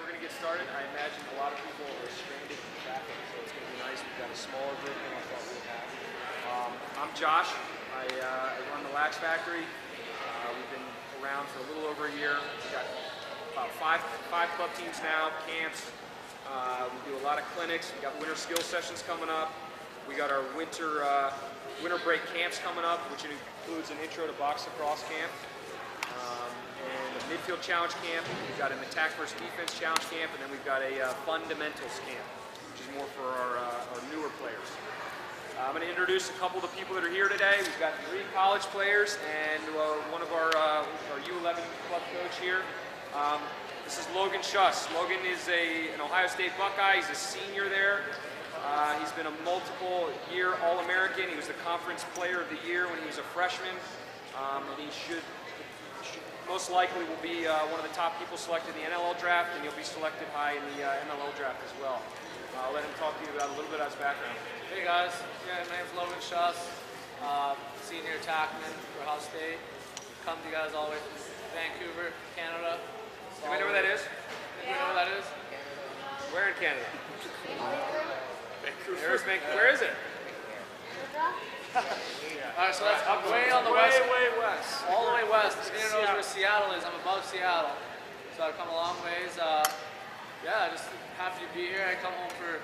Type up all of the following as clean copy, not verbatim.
we're going to get started. I imagine a lot of people are stranded in traffic, so it's going to be nice. We've got a smaller group than I thought we would have. I'm Josh. I run the Lax Factory. We've been around for a little over a year. We've got about five club teams now, camps. We do a lot of clinics. We've got winter skill sessions coming up. We got our winter break camps coming up, which includes an intro to box lacrosse camp. And a midfield challenge camp. We've got an attack versus defense challenge camp, and then we've got a fundamentals camp, which is more for our newer players. I'm going to introduce a couple of the people that are here today. We've got 3 college players and one of our U11 club coach here. This is Logan Schuss. Logan is an Ohio State Buckeye. He's a senior there. He's been a multiple-year All-American. He was the Conference Player of the Year when he was a freshman. And he should most likely will be one of the top people selected in the NLL draft, and he'll be selected high in the MLL draft as well. I'll let him talk to you about a little bit of his background. Hey guys, my name's Logan Schuss, senior attackman for Ohio State. Come to you guys all the way from Vancouver, Canada. Anybody know where that is? Anybody know where that is? Where in Canada? Vancouver. There's Vancouver. Where is it? Alright, so that's way on the west. Way west. All the way west. If you didn't know where Seattle is, I'm above Seattle. So I've come a long ways. Yeah, just happy to be here. I come home for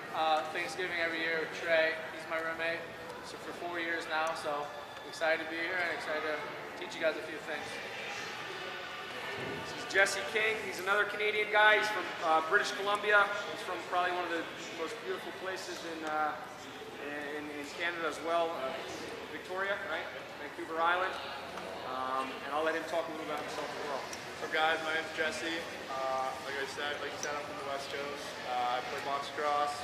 Thanksgiving every year with Trey. He's my roommate. So for 4 years now, so excited to be here and excited to teach you guys a few things. This is Jesse King. He's another Canadian guy. He's from British Columbia. He's from probably one of the most beautiful places in Canada as well. Victoria, right? Vancouver Island. And I'll let him talk a little about himself as well. So guys, my name's Jesse. Like you said, I'm from the West Coast. I play box lacrosse.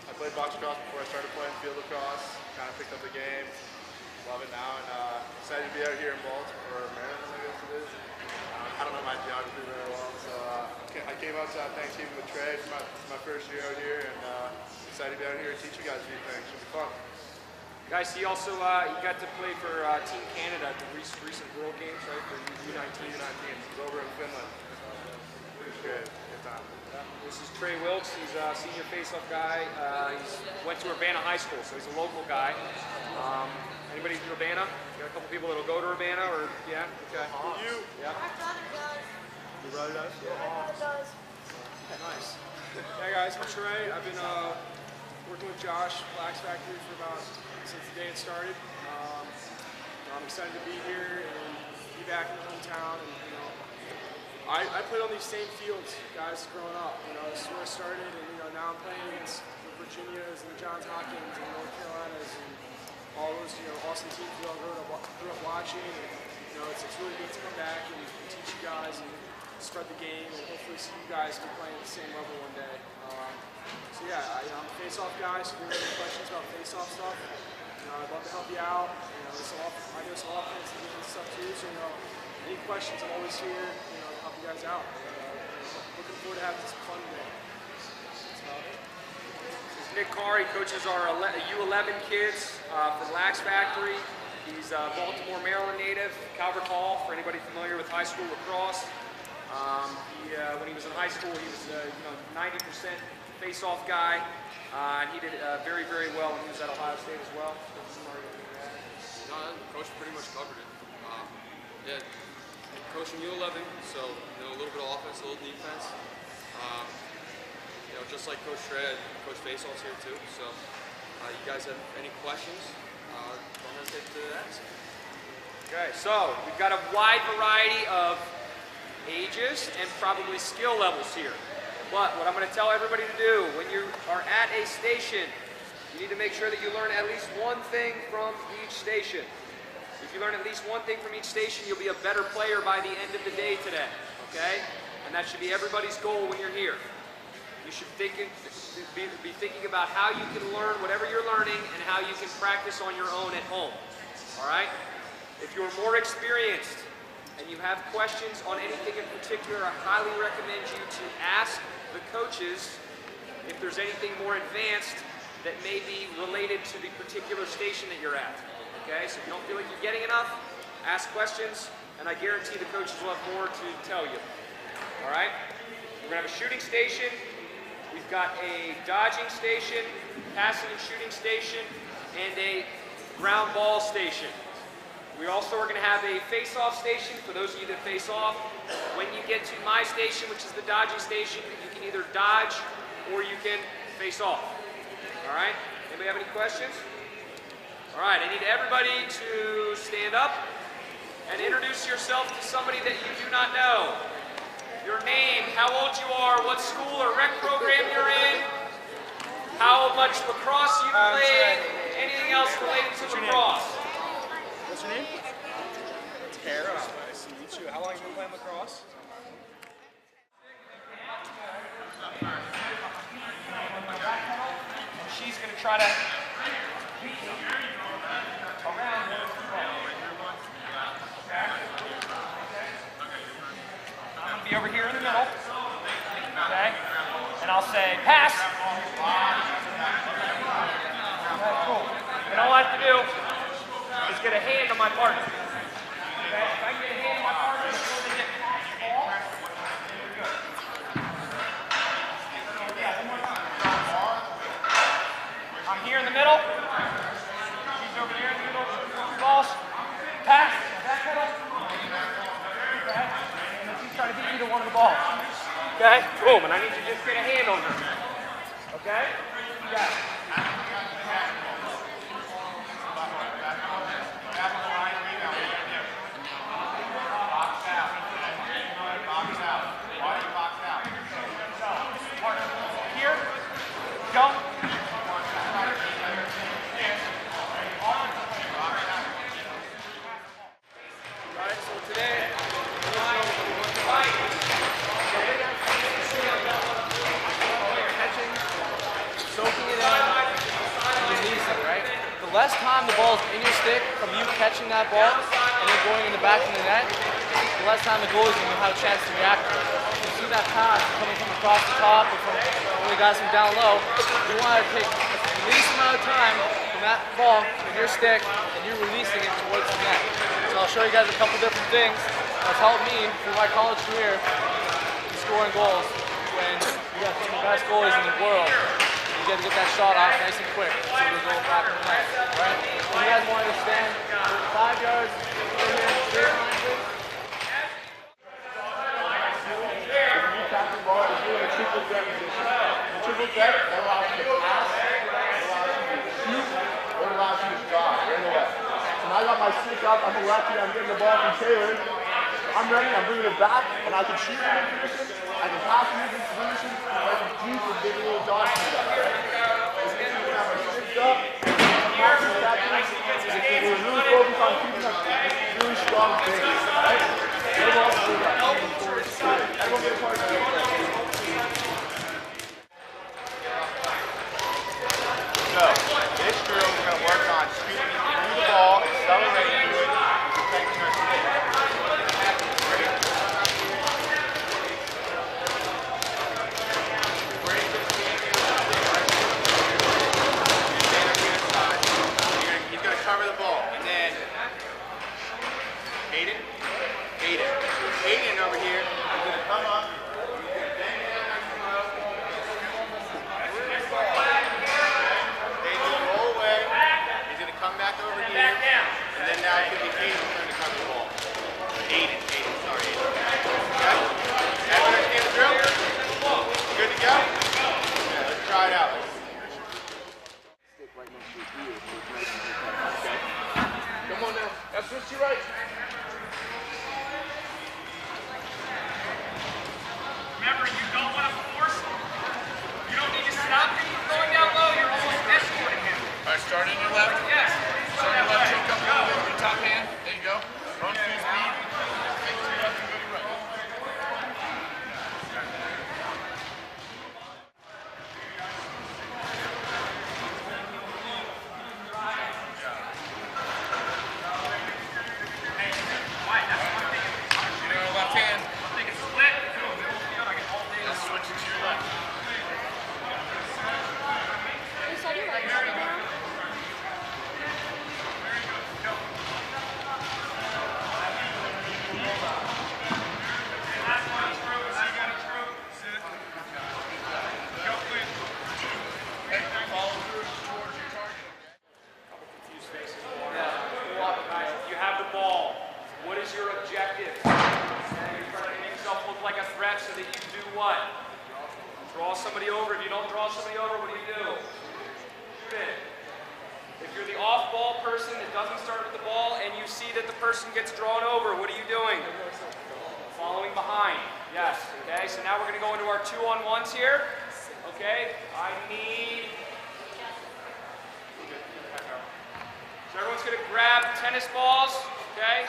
I played box lacrosse before I started playing field lacrosse. Kind of picked up the game. Love it now, and excited to be out here in Baltimore, Maryland, I guess it is. I don't know my geography very well, so I came out to Thanksgiving with Trey for my first year out here, and excited to be out here and teach you guys a few things. It'll be fun. Guys, he also he got to play for Team Canada at the recent World Games, right? For U19. He's over in Finland. Pretty good. Good time. This is Trey Wilkes. He's a senior face-off guy. He went to Urbana High School, so he's a local guy. Anybody from Urbana? Got a couple people that'll go to Urbana, or yeah? Okay. You? Yeah. My brother does. Your brother does? My brother does. Nice. Hey guys, I'm Trey. I've been working with Josh, Lax Factory, since the day it started. I'm excited to be here and be back in the hometown. And I played on these same fields, guys, growing up. This is where I started, and now I'm playing against the Virginias and the Johns Hopkins and North Carolinas and all those awesome teams we all grew up watching. And it's really neat to come back and teach you guys and spread the game, and hopefully see you guys be playing at the same level one day. So yeah, I'm a face-off guy, so if you have any questions about face-off stuff, I'd love to help you out. I know some offense and defense stuff too, so any questions, I'm always here, to help you guys out. Looking forward to having some fun today. This is Nick Carr. He coaches our U11 kids for Lax Factory. He's a Baltimore, Maryland native, Calvert Hall, for anybody familiar with high school lacrosse. When he was in high school, he was 90% face-off guy, and he did very, very well when he was at Ohio State as well. Coach pretty much covered it. Yeah, coaching U11, so a little bit of offense, a little defense. Just like Coach Trey, I coach face-offs here too. So, you guys have any questions? Don't hesitate to ask. Okay, so we've got a wide variety of ages and probably skill levels here. But what I'm going to tell everybody to do, when you are at a station, you need to make sure that you learn at least one thing from each station. If you learn at least one thing from each station, you'll be a better player by the end of the day today, okay? And that should be everybody's goal when you're here. You should be thinking about how you can learn whatever you're learning and how you can practice on your own at home, all right? If you're more experienced and you have questions on anything in particular, I highly recommend you to ask the coaches if there's anything more advanced that may be related to the particular station that you're at. Okay, so if you don't feel like you're getting enough, ask questions, and I guarantee the coaches will have more to tell you. All right? We're gonna have a shooting station. We've got a dodging station, passing and shooting station, and a ground ball station. We also are gonna have a face-off station for those of you that face off. When you get to my station, which is the dodging station, you can either dodge or you can face off. All right? Anybody have any questions? All right, I need everybody to stand up and introduce yourself to somebody that you do not know. Your name, how old you are, what school or rec program you're in, how much lacrosse you played, anything else related to lacrosse. What's your name? Tara. Nice to meet you. How long have you been playing lacrosse? She's going to try to around. I'm going to be over here in the middle. Okay? And I'll say, pass. Okay, cool. And all I have to do is get a hand on my partner. Okay? If I get a hand on my partner before they get the ball, we're good. I'm here in the middle. She's over there in the middle. Balls. Pass. Backpedal. Okay. And then she's trying to beat either one of the balls. Okay? Boom. And I need you to just get a hand on her. Okay? You got it. Here. Go. The less time the ball is in your stick from you catching that ball and then going in the back of the net, the less time the goalie is going to have a chance to react to it. You see that pass coming from across the top or from one of the guys from down low, you want to take the least amount of time from that ball in your stick and you're releasing it towards the net. So I'll show you guys a couple different things that's helped me through my college career in scoring goals when you got some of the best goalies in the world. You get to get that shot off nice and quick so we're going back in the net. Right? So you guys want to stand 5 yards over here, straight line, please? If you tap the ball, it's doing a triple threat position. The triple threat allows you to pass, allows you to shoot, or allows you to drive. You're in the left. So now I got my stick up, I'm a lefty, I'm getting the ball from Taylor. I'm ready, I'm bringing it back, and I can shoot in this position, I can pass in this position, and I can juice and get a little dodge from that. This means we're going to have our sticks up, passing catches, we're really focused on keeping up really strong base, right? Everyone else do that. Everyone get a part of that. So, this drill is going to work on shooting through the ball, accelerating through it, and protecting our stick. Cover the ball, and then Aiden over here is going to come up. Aiden roll away. He's going to come back over here, and then now it's going to be Aiden's turn to cover the ball. Aiden, sorry, Aiden. Okay? Everyone understand the drill? Good to go? Yeah, let's try it out. Stick right next to your ear, so it's nice and protected. Okay? Come on now. That's what you right. Remember, you don't want to force. You don't need to stop him from going down low. You're almost escorting him. All right, start in your left. Yes. Start your left, choke up a little bit with your top hand. There you go. Run full speed. Take to your left and go to your right. is your objective? Okay, you're trying to make yourself look like a threat so that you do what? Draw somebody over. If you don't draw somebody over, what do you do? Shoot it. If you're the off-ball person that doesn't start with the ball and you see that the person gets drawn over, what are you doing? Following behind. Yes. Okay, so now we're going to go into our 2-on-1s here. Okay, I need... So everyone's going to grab tennis balls. Okay?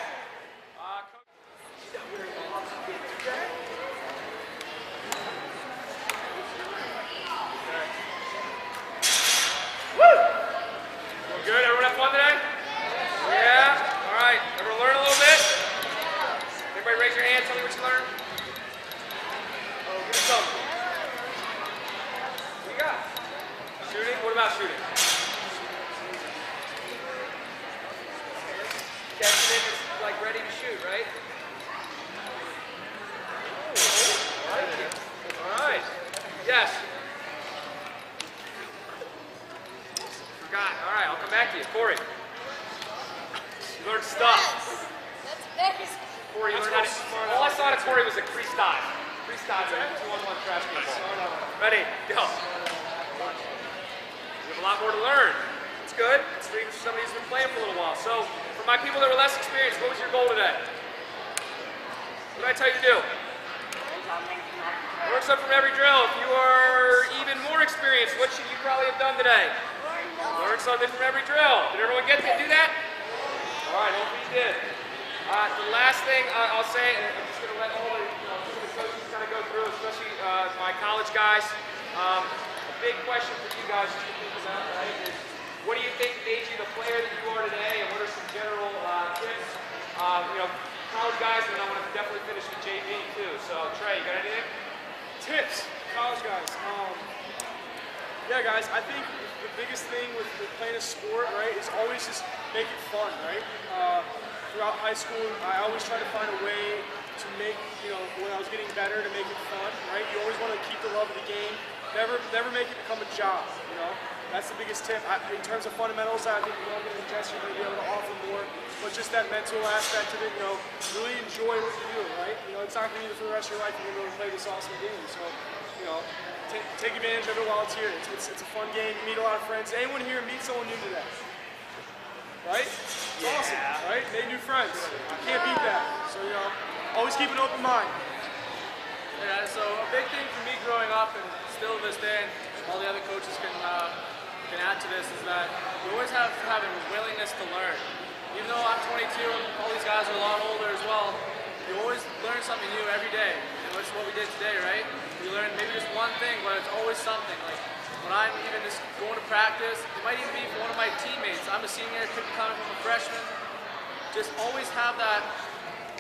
Good? Everyone have fun today? Yeah? All right. Everyone learn a little bit? Everybody raise your hand. Tell me what you learned. Oh, give me some. What you got? Shooting? What about shooting? Catching it is like ready to shoot, right? Oh, I like it. All right. Yes. Forgot. All right, I'll come back to you. Corey. You learned stuff. That's embarrassing. Corey, you learned how to... All I saw to Corey was a crease dive. Crease dive, 2-on-1 trash can ball. Ready? Go. You have a lot more to learn. It's good. It's for somebody who's been playing for a little while. So, for my people that were less experienced, what was your goal today? What did I tell you to do? Learn something from every drill. If you are even more experienced, what should you probably have done today? Learn something from every drill. Did everyone get to do that? All right, hopefully you did. The last thing I'll say, and I'm just going to let all the, the coaches kind of go through, especially my college guys. A big question for you guys just to think about, right, is what do you think made you the player that you are today, and what are some general tips? College guys, and I want to definitely finish with JV too. So, Trey, you got anything? Tips, college guys. Yeah, guys, I think the biggest thing with playing a sport, right, is always just make it fun, right? Throughout high school, I always try to find a way to make, when I was getting better, to make it fun, right? You always want to keep the love of the game. Never make it become a job, That's the biggest tip. In terms of fundamentals, I think you're going to adjust, you're going to be able to offer more. But just that mental aspect of it, really enjoy what you do, right? It's not going to be for the rest of your life you're going to be able to play this awesome game. So, take advantage of it while it's here. It's a fun game. You meet a lot of friends. Anyone here meet someone new today? Right? It's awesome, right? Made new friends. You can't beat that. So, always keep an open mind. Yeah, so a big thing for me growing up, and still to this day, and all the other coaches can add to this, is that you always have to have a willingness to learn. Even though I'm 22 and all these guys are a lot older as well, you always learn something new every day. And that's what we did today, right? We learned maybe just one thing, but it's always something. Like when I'm even just going to practice, it might even be for one of my teammates. I'm a senior, could be coming from a freshman. Just always have that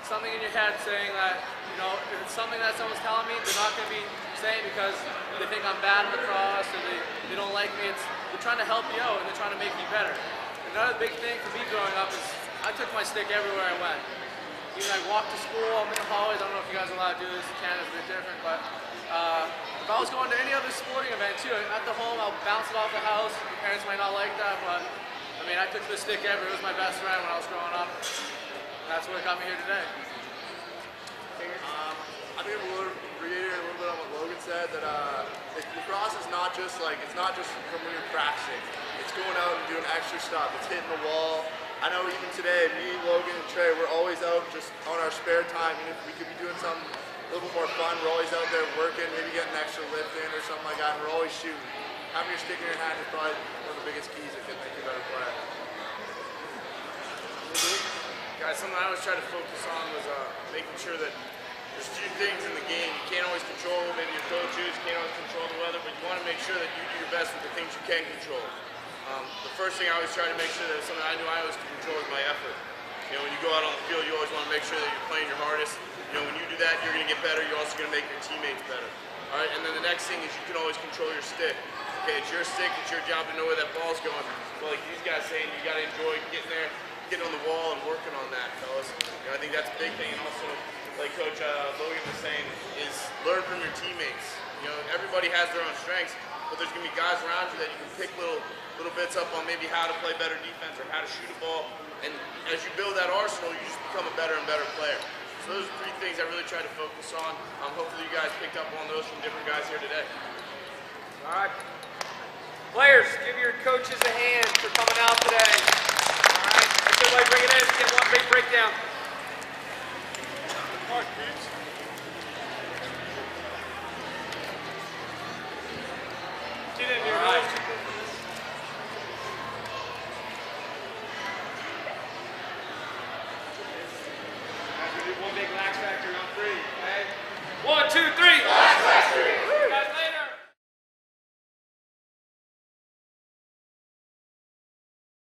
something in your head saying that, if it's something that someone's telling me, they're not going to be saying because they think I'm bad at lacrosse or they don't like me. They're trying to help you out and they're trying to make you better. Another big thing for me growing up is I took my stick everywhere I went. Even I walked to school, I'm in the hallways. I don't know if you guys are allowed to do this. In Canada's a bit different, but if I was going to any other sporting event too, at the home, I'll bounce it off the house. My parents might not like that, but I took the stick everywhere. It was my best friend when I was growing up. That's what got me here today. I think I'm reiterating a little bit on what Logan said, that lacrosse is not just from when you're practicing. It's going out and doing extra stuff. It's hitting the wall. I know even today, me, Logan, and Trey, we're always out just on our spare time. Even if we could be doing something a little bit more fun, we're always out there working, maybe getting an extra lift in or something like that, and we're always shooting. Having your stick in your hand is probably one of the biggest keys that can make you a better player. Guys, something I always try to focus on was making sure that there's a few things in the game. You can't always control maybe your coaches, you can't always control the weather, but you want to make sure that you do your best with the things you can control. The first thing I always try to make sure that is something I knew I always could control is my effort. When you go out on the field, you always want to make sure that you're playing your hardest. When you do that, you're going to get better. You're also going to make your teammates better. All right, and then the next thing is you can always control your stick. Okay, it's your stick. It's your job to know where that ball's going. But like these guys saying, you got to enjoy getting there, getting on the wall, and working on that, fellas. I think that's a big thing. And also, like Coach Logan was saying, is learn from your teammates. Everybody has their own strengths. but there's going to be guys around you that you can pick little bits up on maybe how to play better defense or how to shoot a ball. And as you build that arsenal, you just become a better and better player. So those are 3 things I really try to focus on. Hopefully you guys picked up on those from different guys here today. All right. Players, give your coaches a hand for coming out today. All right. Let's everybody bring it in. Let's get one big breakdown. Mark, please. Get in here. All right. Guys, we're going to do one big lax factory on 3, okay? 1, 2, 3.